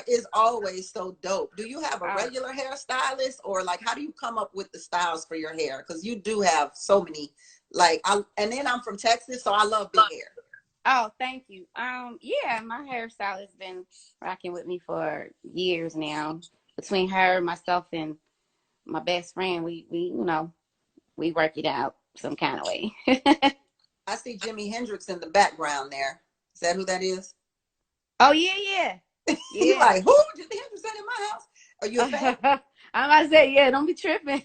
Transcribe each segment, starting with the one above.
is always so dope. Do you have a Oh, regular hairstylist, or like how do you come up with the styles for your hair? Because you do have so many. Like and then I'm from Texas, so I love big hair. oh, thank you. Yeah, my hairstyle has been rocking with me for years now. Between her, myself, and my best friend, we work it out some kind of way. I see Jimi Hendrix in the background there. Is that who that is? Oh yeah, You yeah, like who? Jimi Hendrix in my house? Are you a fan? yeah. I'm about to say, yeah, don't be tripping.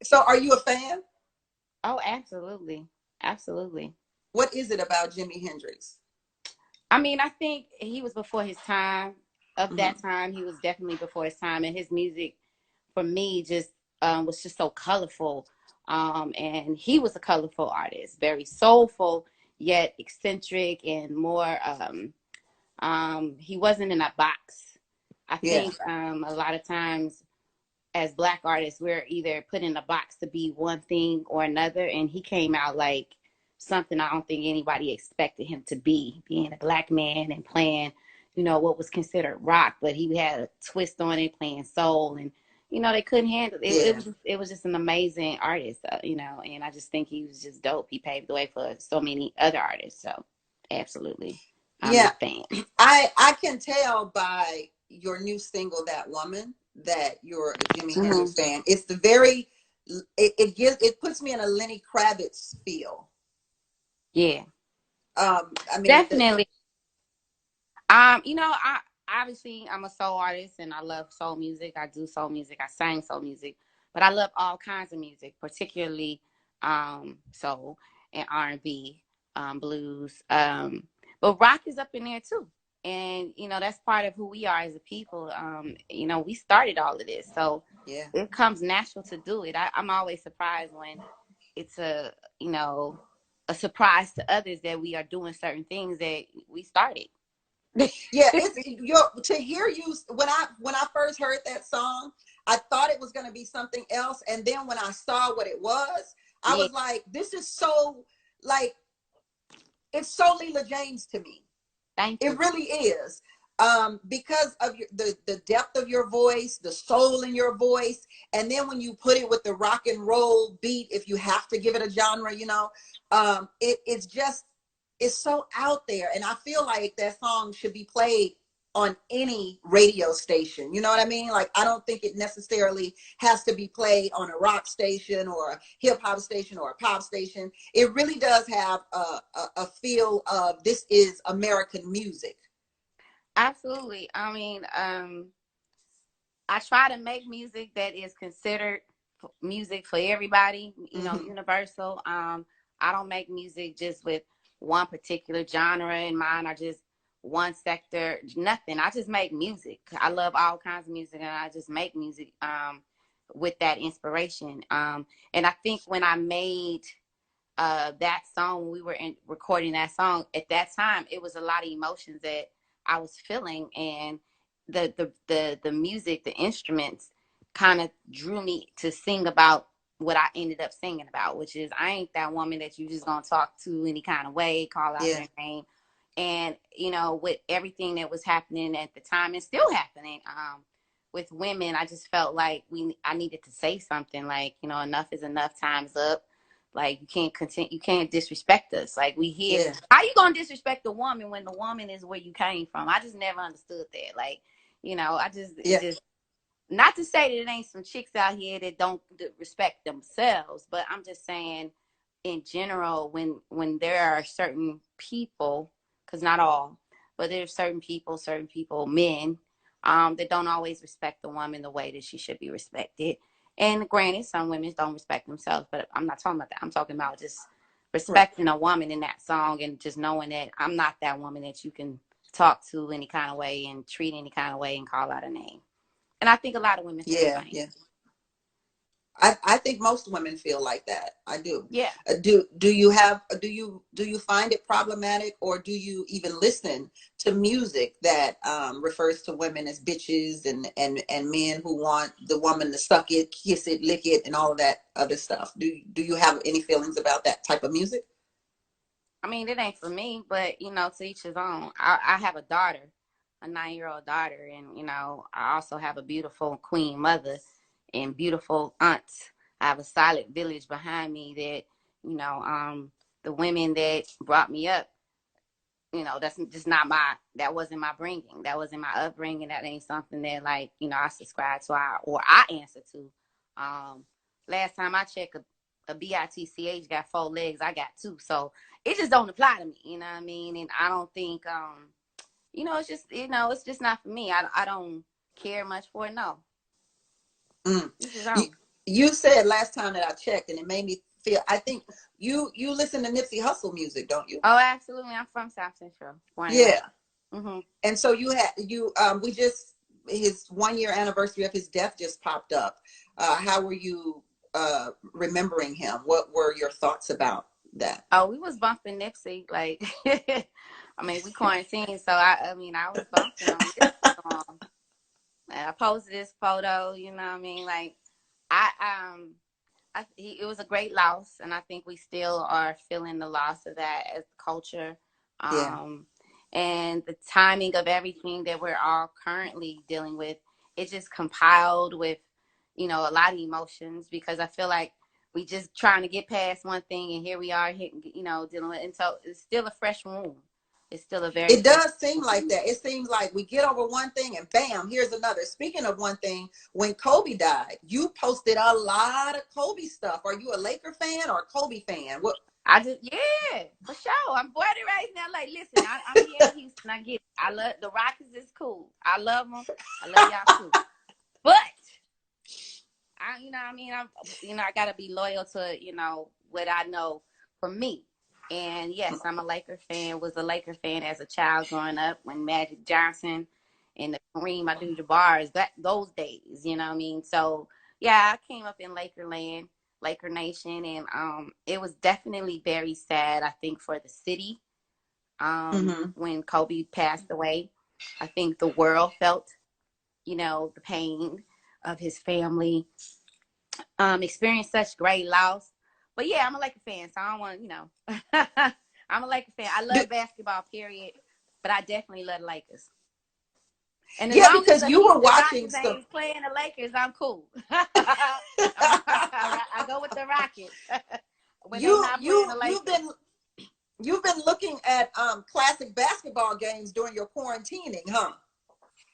So are you a fan? Oh, absolutely. Absolutely. What is it about Jimi Hendrix? I mean, I think he was before his time. Of Hmm. that time, he was definitely before his time, and his music, for me, just was just so colorful. And he was a colorful artist, very soulful, yet eccentric and more. He wasn't in a box. I Yeah. think a lot of times as Black artists, we're either put in a box to be one thing or another, and he came out like something I don't think anybody expected him to be, being a Black man and playing, what was considered rock, but he had a twist on it, playing soul, and they couldn't handle it. Yeah. It was just an amazing artist, and I just think he was just dope. He paved the way for so many other artists, so absolutely, I'm a Yeah. fan. I can tell by your new single, That Woman, that you're a Jimi Hmm. Hendrix fan. It's the very it puts me in a Lenny Kravitz feel. Yeah, I mean definitely. I obviously I'm a soul artist and I love soul music. I do soul music. I sing soul music, but I love all kinds of music, particularly soul and R&B, blues. But rock is up in there too. And that's part of who we are as a people. We started all of this, so yeah. it comes natural to do it. I'm always surprised when it's a surprise to others that we are doing certain things that we started. Yeah, it's to hear you when I first heard that song, I thought it was going to be something else, and then when I saw what it was, I Yeah, was like, this is so like it's so Leela James to me. thank It you. really is. Because of the depth of your voice, the soul in your voice, and then when you put it with the rock and roll beat, if you have to give it a genre, it's just it's so out there, and I feel like that song should be played on any radio station. You know what I mean? Like I don't think it necessarily has to be played on a rock station or a hip hop station or a pop station. It really does have a feel of this is American music. Absolutely. I mean, I try to make music that is considered music for everybody, Hmm. universal. I don't make music just with one particular genre in mind or just one sector, nothing. I just make music. I love all kinds of music and I just make music with that inspiration. And I think when I made that song, when we were recording that song at that time, it was a lot of emotions that I was feeling, and the music, the instruments kind of drew me to sing about what I ended up singing about, which is I ain't that woman that you just gonna talk to any kind of way, call out Yeah. their name. And with everything that was happening at the time and still happening with women, I just felt like I needed to say something like, enough is enough, time's up. Like you can't disrespect us. Like we here. Yeah. How you gonna disrespect the woman when the woman is where you came from? I just never understood that. Like, it Yeah. just, not to say that it ain't some chicks out here that don't respect themselves, but I'm just saying in general, when there are certain people, because not all, but there's certain people, men, that don't always respect the woman the way that she should be respected. And granted, some women don't respect themselves, but I'm not talking about that. I'm talking about just Right. respecting a woman in that song and just knowing that I'm not that woman that you can talk to any kind of way and treat any kind of way and call out a name. And I think a lot of women feel the Yeah. same. Yeah. I think most women feel like that. I do. Yeah. Do you find it problematic, or do you even listen to music that refers to women as bitches and men who want the woman to suck it, kiss it, lick it, and all of that other stuff? Do you have any feelings about that type of music? I mean, it ain't for me, but you know, to each his own. I have a daughter, a 9-year-old daughter, and you know, I also have a beautiful queen mother and beautiful aunts. I have a solid village behind me that, you know, the women that brought me up, you know, that's just not that wasn't my bringing. That wasn't my upbringing. That ain't something that, like, you know, I subscribe to or I answer to. Last time I checked, a bitch got 4 legs. I got 2. So it just don't apply to me. You know what I mean? And I don't think, you know, it's just, you know, it's just not for me. I don't care much for it. No. Mm. Each his You, own. you said last time that I checked, and it made me feel. I think you listen to Nipsey Hussle music, don't you? Oh, absolutely. I'm from South Central. Born and raised. Yeah. Mm-hmm. And so we just, his 1-year anniversary of his death just popped up. How were you remembering him? What were your thoughts about that? Oh, we was bumping Nipsey, like, I mean, we quarantined, so I mean, I was bumping him, listening to him. And I posted this photo, you know what I mean? Like, I, it was a great loss, and I think we still are feeling the loss of that as a culture. Yeah. And the timing of everything that we're all currently dealing with, it just compiled with, you know, a lot of emotions, because I feel like we just trying to get past one thing, and here we are, you know, dealing with, and so it's still a fresh wound. It's still a very It fresh does seem like wound. that. It seems like we get over one thing and bam, here's another. Speaking of one thing, when Kobe died, you posted a lot of Kobe stuff. Are you a Laker fan or a Kobe fan? What? I just, yeah, for sure. I'm born and raised now. Like, listen, I'm here in Houston. I get it. I love the Rockets. Is cool. I love them. I love y'all too. But you know what I mean? You know, I gotta be loyal to, you know, what I know for me. And yes, I'm a Laker fan. Was a Laker fan as a child growing up when Magic Johnson and the Kareem Abdul-Jabbar, those days. You know what I mean? So yeah, I came up in Lakerland, Laker Nation, and it was definitely very sad. I think for the city, Mm-hmm. when Kobe passed away, I think the world felt, you know, the pain of his family, experienced such great loss. But yeah, I'm a Laker fan, so I don't want, you know, I'm a Laker fan. I Do, love basketball, period, but I definitely love the Lakers. And as yeah, long as because the you were Houston watching Rockets some. ain't playing the Lakers, I'm cool. I go with the Rockets when they not playing the Lakers. You've been looking at classic basketball games during your quarantining, huh?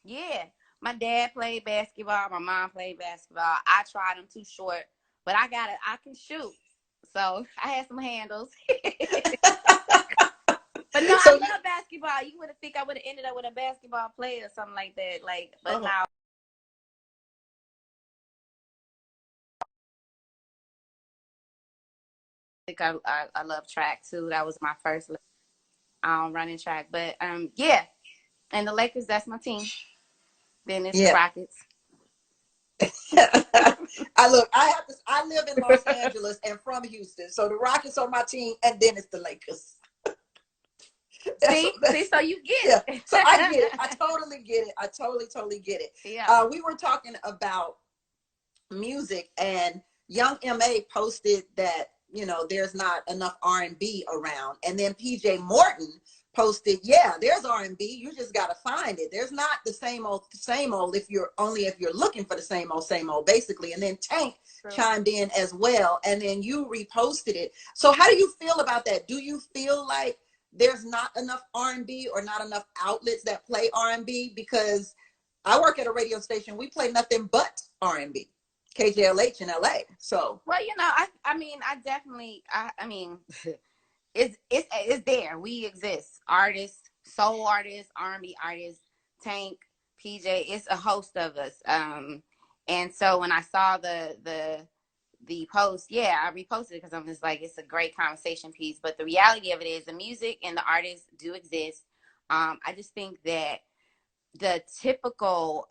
Yeah, my dad played basketball. My mom played basketball. I tried them too short, but I can shoot. So I had some handles. But no, I So love basketball. You would have think I would have ended up with a basketball player or something like that. Like, but uh-huh. now I think I love track too. That was my first running track. But yeah, and the Lakers, that's my team. Then it's the Yeah. Rockets. I live in Los Angeles and from Houston, so the Rockets are my team, and then it's the Lakers. See, so you Yeah. get it. So I get it. I totally get it. I totally get it. Yeah. We were talking about music, and Young Ma posted that, you know, there's not enough R&B around, and then PJ Morton posted, yeah, there's R&B, you just got to find it. There's not the same old if you're looking for the same old basically. And then Tank True. chimed in as well, and then you reposted it. So how do you feel about that? Do you feel like there's not enough R&B or not enough outlets that play R&B? Because I work at a radio station, we play nothing but R&B. KJLH in LA. So Well, you know, I mean, I definitely, I mean, it's there. We exist. Artists, soul artists, R&B artists, Tank, PJ. It's a host of us. And so when I saw the post, yeah, I reposted it because I'm just like, it's a great conversation piece. But the reality of it is, the music and the artists do exist. I just think that the typical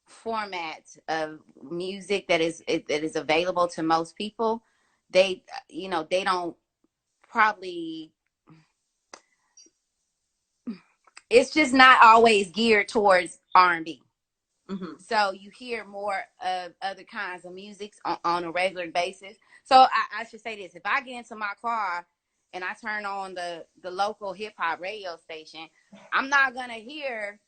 format of music that is available to most people, they, you know, they don't probably, it's just not always geared towards R&B. mm-hmm. So you hear more of other kinds of music on a regular basis. So I should say this: if I get into my car and I turn on the local hip hop radio station, I'm not gonna hear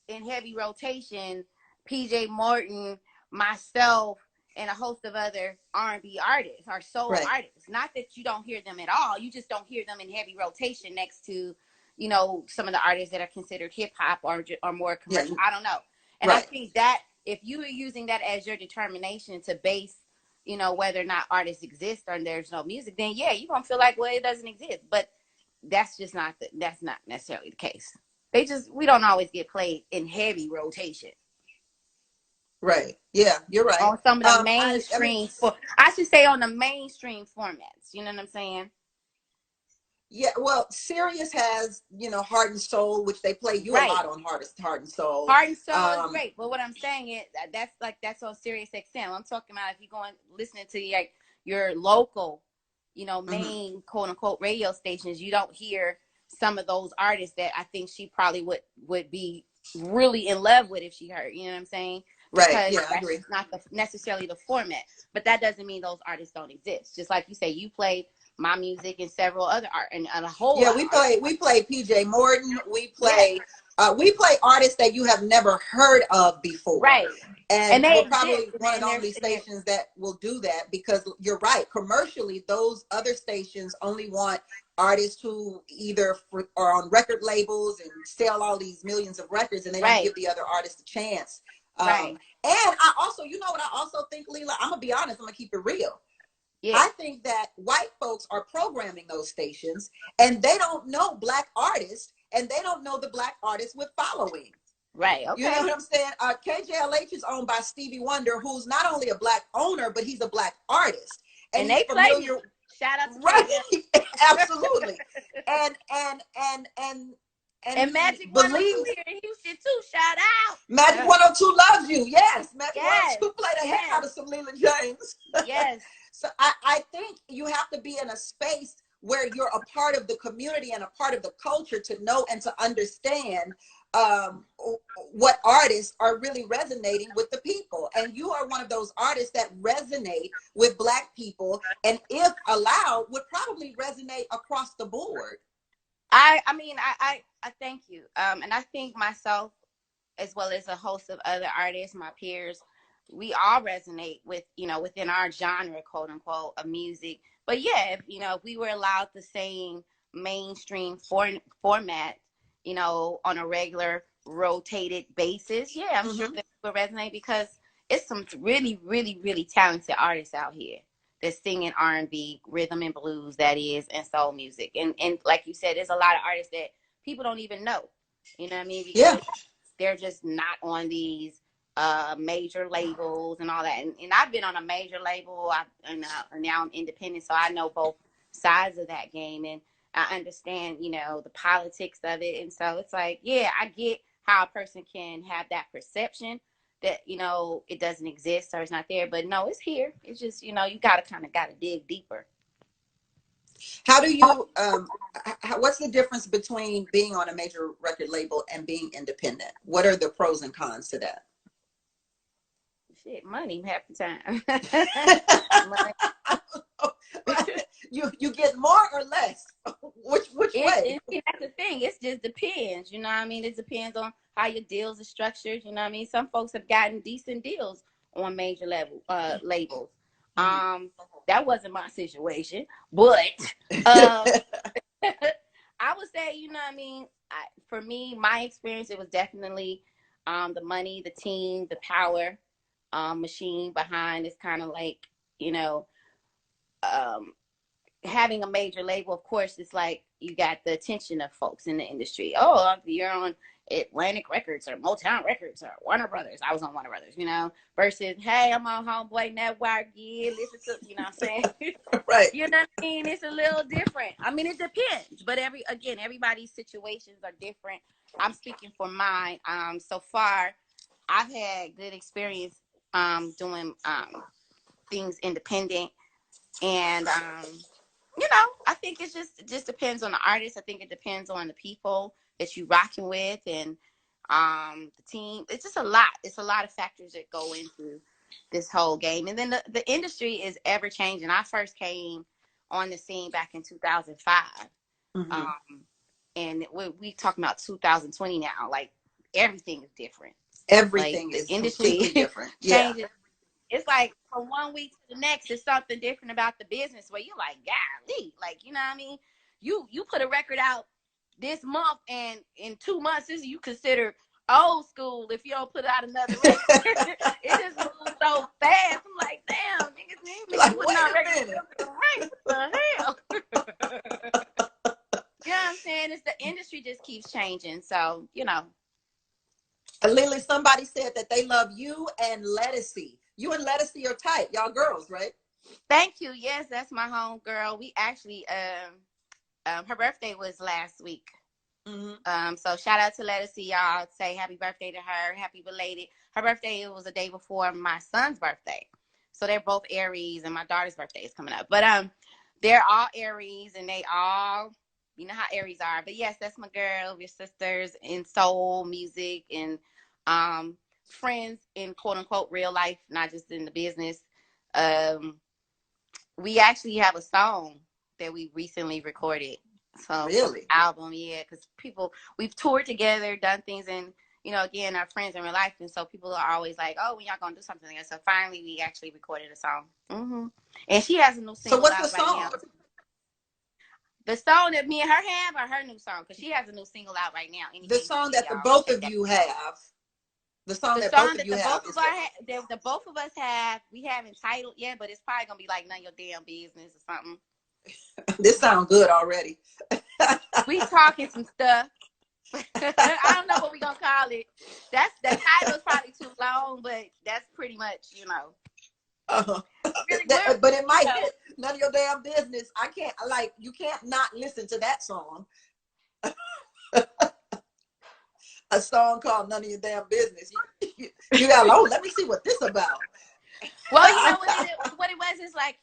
in heavy rotation PJ Morton, myself, and a host of other R&B artists or soul Right. artists. Not that you don't hear them at all, you just don't hear them in heavy rotation next to, you know, some of the artists that are considered hip hop or more Yeah. commercial. I don't know. And I Right. think that if you are using that as your determination to base, you know, whether or not artists exist or there's no music, then yeah, you're gonna feel like, well, it doesn't exist. But that's not necessarily the case. We don't always get played in heavy rotation Right. Yeah, you're right. on some of the I mean, mainstream I should say on the mainstream formats. You know what I'm saying? yeah, well, Sirius has, Heart and Soul, which they play you a Right. lot on Heart and Soul. Heart and Soul is Um, great, but what I'm saying is that's on Sirius XM. I'm talking about if you're going listening to like your local, you know, mhm. main quote unquote radio stations, you don't hear some of those artists that I think she probably would be really in love with if she heard. You know what I'm saying? Right. Because Yeah, I that's agree. just not necessarily the format. But that doesn't mean those artists don't exist. Just like you say, you played my music and several other art and a whole Yeah, lot of art. we play PJ Morton. Yeah, We play artists that you have never heard of before. right. And And they we're exist, probably one of the only and they're stations that will do that, because you're right. Commercially, those other stations only want artists who either are on record labels and sell all these millions of records, and they don't right, give the other artists a chance. right. And I also, what I also think, Leela, I'm going to be honest, I'm going to keep it real. Yeah, I think that white folks are programming those stations, and they don't know black artists, and they don't know the black artists with following. right. You know Okay. what I'm saying? KJLH is owned by Stevie Wonder, who's not only a black owner, but he's a black artist, and And he's they play me. familiar. Shout out to Right? KJ. Absolutely. And and and and And he Magic 102 believes. here in Houston too. Shout Magic out. 102 loves you. Yes, Magic Yes, 102 play the heck yes, out of some Leela James. yes. So I think you have to be in a space where you're a part of the community and a part of the culture to know and to understand um, what artists are really resonating with the people. And you are one of those artists that resonate with Black people, and if allowed, would probably resonate across the board. I mean, I thank you. And I think myself, as well as a host of other artists, my peers, we all resonate with, you know, within our genre, quote unquote, of music. But yeah, if we were allowed the same mainstream format, you know, on a regular rotated basis, yeah, I'm sure Mm-hmm. that would resonate because it's some really, really, really talented artists out here that's singing R&B, rhythm and blues, that is, and soul music. And like you said, there's a lot of artists that people don't even know. You know what I mean? Yeah. Because they're just not on these major labels and all that. And I've been on a major label, and now I'm independent, so I know both sides of that game, and I understand, you know, the politics of it. And so it's like, yeah, I get how a person can have that perception that, you know, it doesn't exist or it's not there, but no, it's here. It's just, you know, you gotta dig deeper. How do you what's the difference between being on a major record label and being independent? What are the pros and cons to that? Shit, money half the time. Money. You get more or less? Which way? That's the thing. It just depends. You know what I mean? It depends on how your deals are structured. You know what I mean? Some folks have gotten decent deals on major level labels. Mhm. That wasn't my situation, but um, I would say, you know what I mean? For me, my experience, it was definitely the money, the team, the power machine behind. It's kind of like, you know, um, having a major label, of course, it's like you got the attention of folks in the industry. Oh, you're on Atlantic Records or Motown Records or Warner Brothers. I was on Warner Brothers, you know, versus, hey, I'm on Homeboy Network. Yeah, listen to, you know what I'm saying? Right. You know what I mean? It's a little different. I mean, it depends, but everybody's situations are different. I'm speaking for mine. So far, I've had good experience doing things independent, and you know, I think it just depends on the artist. I think it depends on the people that you rocking with, and the team. It's just a lot. It's a lot of factors that go into this whole game. And then the industry is ever changing. I first came on the scene back in 2005. Mm-hmm. And we talking about 2020 now. Like, everything is different. Like, Everything the is completely industry different. Yeah. changes. It's like from one week to the next, it's something different about the business where you're like, golly, like, you know what I mean? You put a record out this month, and in 2 months, this you consider old school if you don't put out another record. It just moves so fast. I'm like, damn, niggas Like, putting wait out a records. minute. Right, what the hell? You know what I'm saying? It's the industry just keeps changing. So, you know. Lily, somebody said that they love you and Lettucey. You and Lettucey are tight. Y'all girls, right? Thank you. Yes, that's my home girl. We actually, her birthday was last week. Mm-hmm. So shout out to Lettucey, y'all. Say happy birthday to her. Happy belated. Her birthday was a day before my son's birthday. So they're both Aries, and my daughter's birthday is coming up. But they're all Aries, and they all, you know how Aries are. But yes, that's my girl. We're sisters in soul music, and friends in quote unquote real life, not just in the business. We actually have a song that we recently recorded. So Really? album, yeah, because we've toured together, done things, and again, our friends in real life, and so people are always like, "Oh, when y'all gonna do something together?" So finally, we actually recorded a song, and she has a new So single what's the out right song? now. The song that me and her have, or her new song, because she has a new single out right now. The Anything song to see, that the y'all both check of that. you have. The song The that song both of that you have. the both of us have, we haven't titled yet, but it's probably gonna be like "None Your Damn Business" or something. This sounds good already. We talking some stuff. I don't know what we're gonna call it. That's the title is probably too long, but that's pretty much, Uh-huh. really But it might hit. None of your damn business. I can't, like, you can't not listen to that song. A song called "None of Your Damn Business." You got, oh, let me see what this about. Well, you know what it was is like,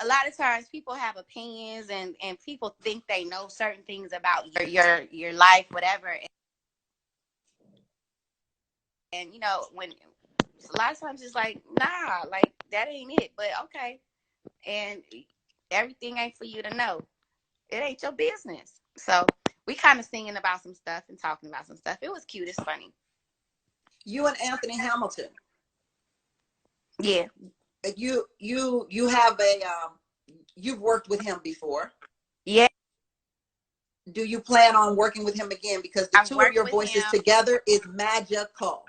a lot of times people have opinions, and people think they know certain things about your life, whatever. And when a lot of times it's like, nah, like that ain't it. But okay, and everything ain't for you to know. It ain't your business. So we kind of singing about some stuff and talking about some stuff. It was cute. It's funny. You and Anthony Hamilton. Yeah. You have you've worked with him before. Yeah. Do you plan on working with him again? Because the I've two of worked your with voices him. together is magical.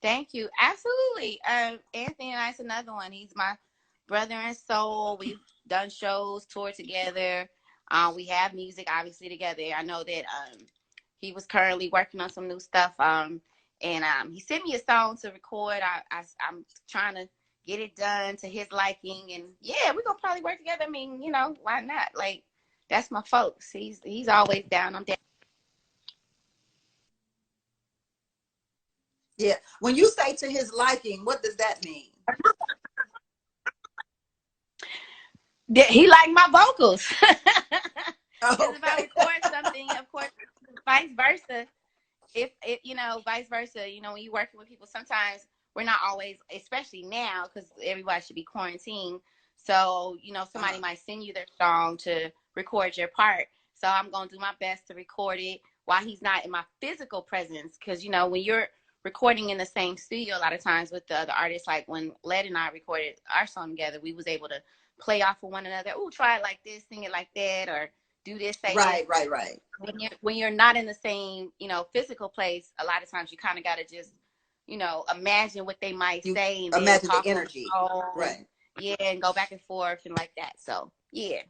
Thank you. Absolutely. Anthony and I's another one. He's my brother in soul. We've done shows, toured together. We have music obviously together. I know that he was currently working on some new stuff. And he sent me a song to record. I'm trying to get it done to his liking. And yeah, we're gonna probably work together. I mean, why not? Like, that's my folks. He's always down. I'm down. Yeah. When you say to his liking, what does that mean? He liked my vocals. Because if I Okay. record something, of course, vice versa. If vice versa, when you're working with people, sometimes we're not always, especially now, because everybody should be quarantined. So, somebody might send you their song to record your part. So I'm going to do my best to record it while he's not in my physical presence. Because, when you're recording in the same studio, a lot of times with the other artists, like when Led and I recorded our song together, we was able to play off of one another. Oh, try it like this, sing it like that, or do this, say this. Right. When you're not in the same, physical place, a lot of times you kind of got to just, imagine what they might You say, and then imagine the talk on the energy. phone. Right. Yeah, and go back and forth and like that. So yeah.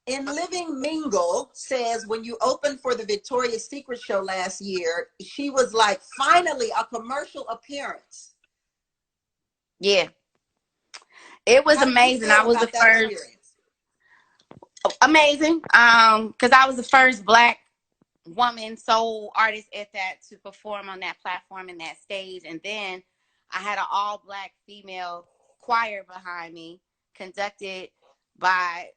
In Living Mingle says when you opened for the Victoria's Secret show last year, she was like, finally a commercial appearance. Yeah. It was How did you amazing. feel I was the about that first. experience? Amazing. Because I was the first Black woman soul artist at that to perform on that platform and that stage. And then I had an all Black female choir behind me, conducted by,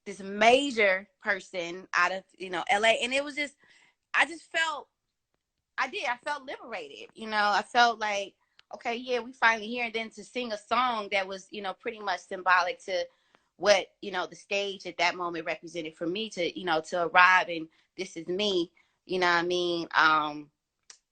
this major person out of, LA. And it was I felt liberated. I felt like, okay, yeah, we finally here. And then to sing a song that was, you know, pretty much symbolic to what, you know, the stage at that moment represented for me to, you know, to arrive and this is me, you know what I mean?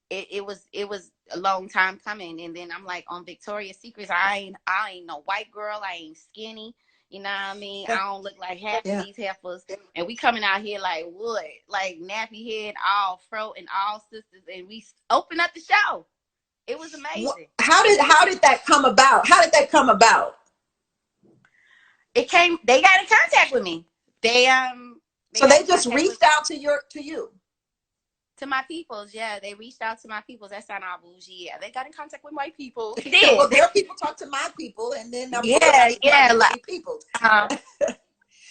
It was a long time coming. And then I'm like on Victoria's Secrets, I ain't no white girl, I ain't skinny, you know what I mean? I don't look like half of these heifers. And we coming out here like what? Like nappy head, all fro and all sisters, and we open up the show. It was amazing. How did that come about? How did that come about? It came. They got in contact with me. They So they just reached out to you. To my peoples, yeah. They reached out to my peoples. That's not our bougie. Yeah, they got in contact with my people. They did. Well, their people talk to my people, and then like people.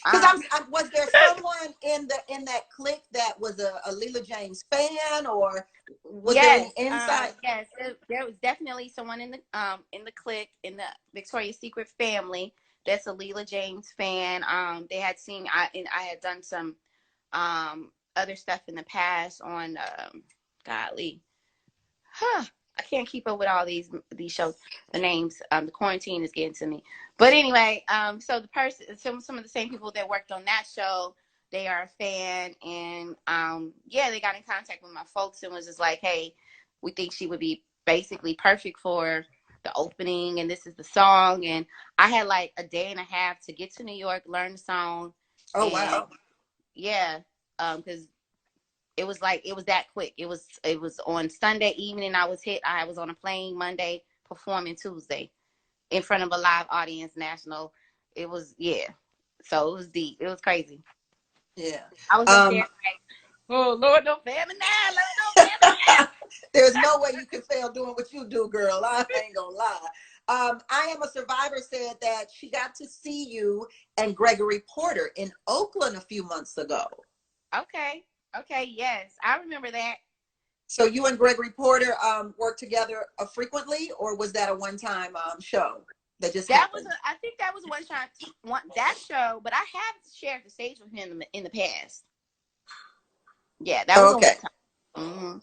Because was there someone in that clique that was a Leela James fan, or was there any insight? Yes, there was definitely someone in the clique, in the Victoria's Secret family that's a Leela James fan. They had seen I had done some other stuff in the past on godly. I can't keep up with all these shows. The names, the quarantine is getting to me. But anyway, so the person, some of the same people that worked on that show, they are a fan, and yeah, they got in contact with my folks and was just like, hey, we think she would be basically perfect for the opening, and this is the song. And I had like a day and a half to get to New York, learn the song. Oh, wow. Yeah, because it was that quick. It was on Sunday evening. I was on a plane Monday, performing Tuesday in front of a live audience, national. It was, yeah. So it was deep. It was crazy. Yeah. I was up there like, oh, Lord, don't fail me now. Lord, don't fail me now. There's no way you can fail doing what you do, girl. I ain't gonna lie. I Am a Survivor said that she got to see you and Gregory Porter in Oakland a few months ago. Okay, yes. I remember that. So you and Gregory Porter worked together frequently, or was that a one-time show that just happened? I think that was that show, but I have shared the stage with him in the past. Yeah, that was okay. Mm-hmm.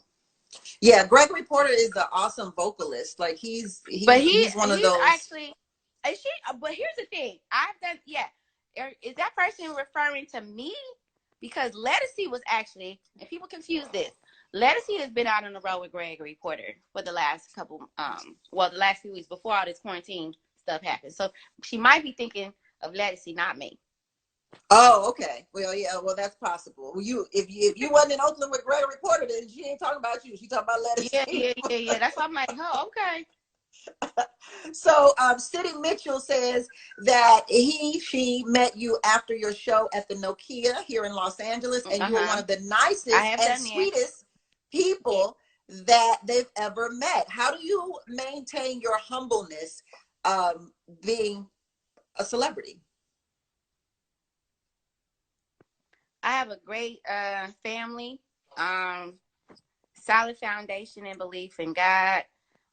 Yeah, Gregory Porter is an awesome vocalist. Like he's one of those. Actually, but here's the thing. I've done. Yeah, is that person referring to me? Because Lettucey was actually, and people confuse this. Lettucey has been out on the road with Gregory Porter for the last couple, the last few weeks before all this quarantine stuff happened. So she might be thinking of Lettucey, not me. Oh, okay. Well, yeah. Well, that's possible. Well, if you wasn't in Oakland with Gregory Porter, then she ain't talking about you. She talking about Lettucey. Yeah. That's why I'm like, oh, okay. So City Mitchell says that she met you after your show at the Nokia here in Los Angeles, and you were one of the nicest and sweetest people that they've ever met. How do you maintain your humbleness being a celebrity? I have a great family, solid foundation and belief in God.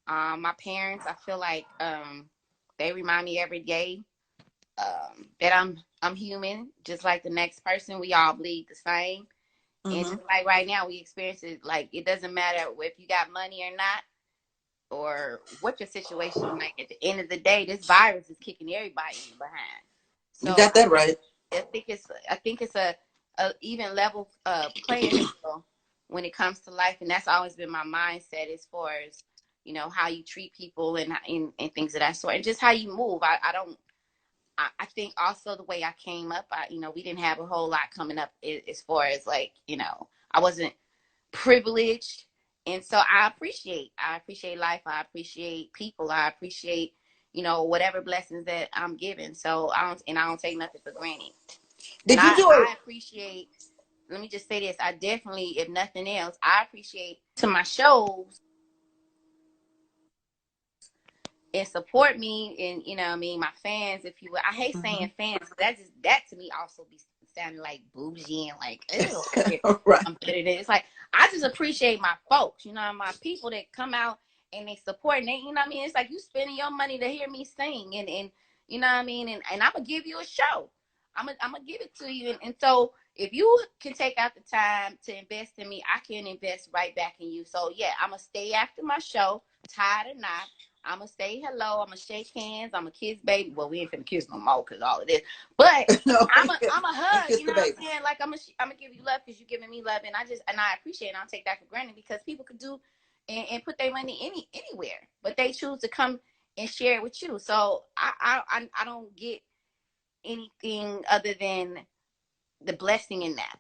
My parents, I feel like they remind me every day that I'm human, just like the next person. We all bleed the same. Mm-hmm. And just like right now, we experience it. Like it doesn't matter if you got money or not, or what your situation is. Like at the end of the day, this virus is kicking everybody in the behind. So you got that right. I think it's a even level playing field when it comes to life, and that's always been my mindset as far as, you know, how you treat people and things of that sort, and just how you move. I think also the way I came up, we didn't have a whole lot coming up as far as like, you know, I wasn't privileged. And so I appreciate life. I appreciate people. I appreciate, you know, whatever blessings that I'm given. So I don't take nothing for granted. I appreciate, let me just say this. I definitely, if nothing else, I appreciate to my shows and support me, and you know what I mean, my fans, if you will. I hate saying fans, but that to me also be sounding like bougie and like, right. I'm better than it's like, I just appreciate my folks, you know, my people that come out and they support, and they, you know what I mean, it's like you spending your money to hear me sing, and you know what I mean, and I'm gonna give you a show. I'm gonna give it to you, and so if you can take out the time to invest in me, I can invest right back in you. So yeah, I'm gonna stay after my show, tired or not. I'm gonna say hello. I'm gonna shake hands. I'm gonna kiss baby. Well, we ain't finna kiss no more because all of this. But No, I'm a we hug. kiss You the know what baby. I'm saying? Like I'm gonna give you love because you're giving me love, and I appreciate it. And I don't take that for granted because people could do and put their money anywhere, but they choose to come and share it with you. So I don't get anything other than the blessing in that.